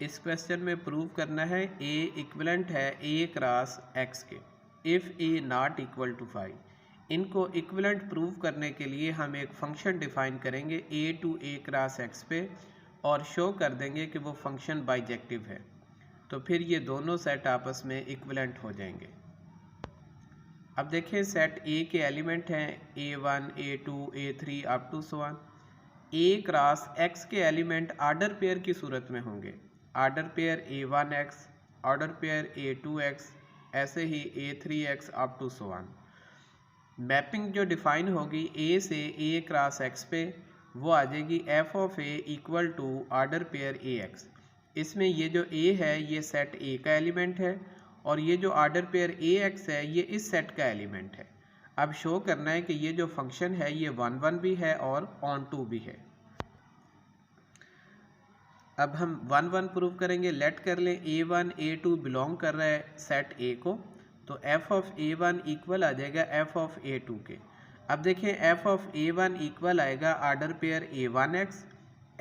इस क्वेश्चन में प्रूव करना है ए इक्विवेलेंट है ए क्रॉस एक्स के if A not equal to 5। इनको इक्विवेलेंट प्रूव करने के लिए हम एक फंक्शन डिफाइन करेंगे ए टू ए क्रॉस एक्स पे और शो कर देंगे कि वो फंक्शन बाइजेक्टिव है, तो फिर ये दोनों सेट आपस में इक्विवेलेंट हो जाएंगे। अब देखें सेट ए के एलिमेंट हैं A1, A2, A3 up to so on. A cross X के एलिमेंट आर्डर पेयर की सूरत में होंगे, order pair A1x, order pair A2x, ऐसे ही A3x up to so on. Mapping जो डिफाइन होगी ए से ए क्रॉस एक्स पे वो आ जाएगी F of A equal to order pair AX। इसमें ये जो ए है ये सेट ए का एलिमेंट है और ये जो ऑर्डर पेयर AX है ये इस सेट का एलिमेंट है। अब शो करना है कि ये जो फंक्शन है ये 1 1 भी है और ऑन टू भी है। अब हम 1 1 प्रूव करेंगे। लेट कर लें A1 A2 बिलोंग कर रहा है सेट A को, तो f ऑफ A1 इक्वल आ जाएगा f ऑफ A2 के। अब देखें f ऑफ A1 इक्वल आएगा order pair A1x,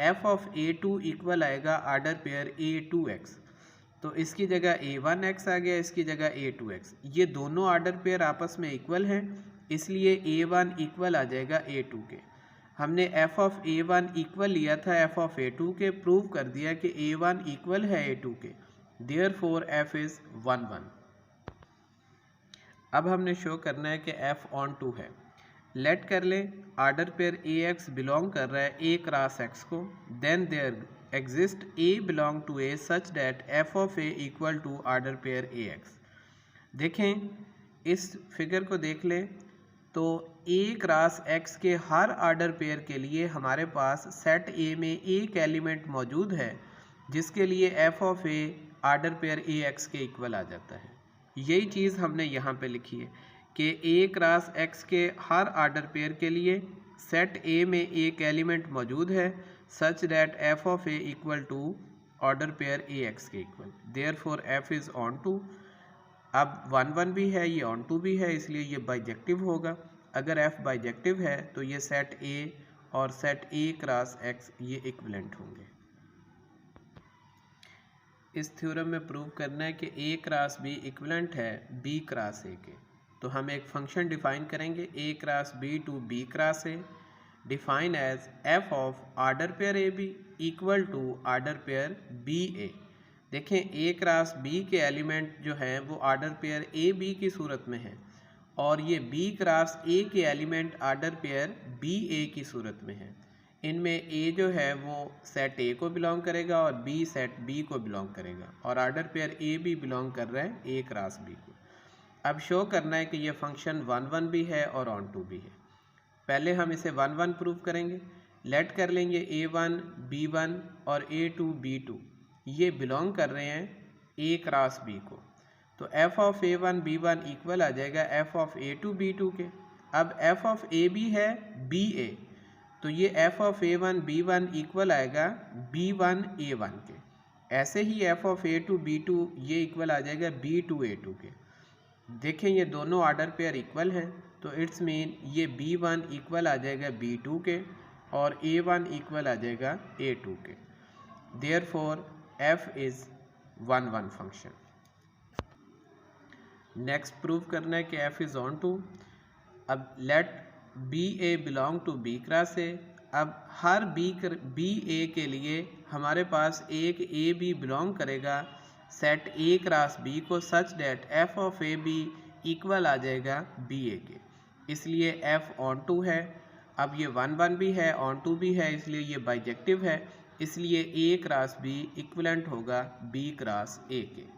f of A2 equal आएगा ऑर्डर पेयर A2x। तो इसकी जगह A1x आ गया, इसकी जगह A2x। ये दोनों ऑर्डर पेयर आपस में इक्वल हैं, इसलिए A1 इक्वल आ जाएगा A2 के। हमने f ऑफ A1 इक्वल लिया था f ऑफ A2 के, प्रूव कर दिया कि A1 इक्वल है A2 के, देयरफॉर f इज़ 1 1। अब हमने शो करना है कि f ऑन टू है। लेट कर लें ऑर्डर पेयर AX बिलोंग कर रहा है A क्रॉस X को, then there exist A belong to A such that f of A equal to order pair AX। देखें इस फिगर को देख लें तो A क्रॉस X के हर ऑर्डर पेयर के लिए हमारे पास सेट A में एक एलिमेंट मौजूद है जिसके लिए f of A order pair AX के इक्वल आ जाता है। यही चीज़ हमने यहाँ पे लिखी है कि A क्रॉस X के हर ऑर्डर पेयर के लिए सेट A में एक एलिमेंट मौजूद है such that f of A equal to order pair AX के equal, therefore f is onto. अब 1 1 भी है, ये ऑन टू भी है, इसलिए ये बाइजेक्टिव होगा। अगर f बाइजेक्टिव है तो ये सेट A और सेट A क्रॉस X ये इक्विवेलेंट होंगे। इस थ्योरम में प्रूव करना है कि A क्रॉस B इक्विवेलेंट है B क्रॉस A के, तो हम एक फंक्शन डिफाइन करेंगे A cross B to B cross A, define as f of order pair AB equal to order pair BA। देखें A क्रॉस B के element जो हैं वो ऑर्डर पेयर AB की सूरत में हैं और ये B क्रॉस A के एलिमेंट ऑर्डर पेयर BA की सूरत में हैं। इनमें A जो है वो सेट A को बिलोंग करेगा और B सेट B को बिलोंग करेगा और ऑर्डर पेयर AB बिलोंग कर रहा है A क्रॉस B को। अब शो करना है कि ये फंक्शन 1 1 भी है और ऑन टू भी है। पहले हम इसे 1 1 प्रूव करेंगे। लेट कर लेंगे A1 B1 और A2 B2 ये बिलोंग कर रहे हैं A क्रॉस B को, तो f of A1 B1 equal आ जाएगा f ऑफ A2 B2 के। अब f ऑफ AB है BA, तो ये f of A1 B1 equal आएगा B1 A1 के। ऐसे ही f ऑफ A2 B2 ये इक्वल आ जाएगा B2 A2 के। देखें ये दोनों ऑर्डर पेयर इक्वल हैं, तो इट्स मीन ये B1 इक्वल आ जाएगा B2 के और A1 इक्वल आ जाएगा A2 के, therefore f is 1 1 function. Next prove करना है कि f इज़ ऑन टू। अब let BA belong to B cross A। अब हर BA के लिए हमारे पास एक AB बिलोंग करेगा सेट A क्रॉस B को such that f of AB equal आ जाएगा BA के, इसलिए f ऑन टू है। अब ये 1 1 भी है, ऑन टू भी है, इसलिए ये बाइजेक्टिव है, इसलिए A क्रॉस B इक्विवेलेंट होगा B क्रॉस A के।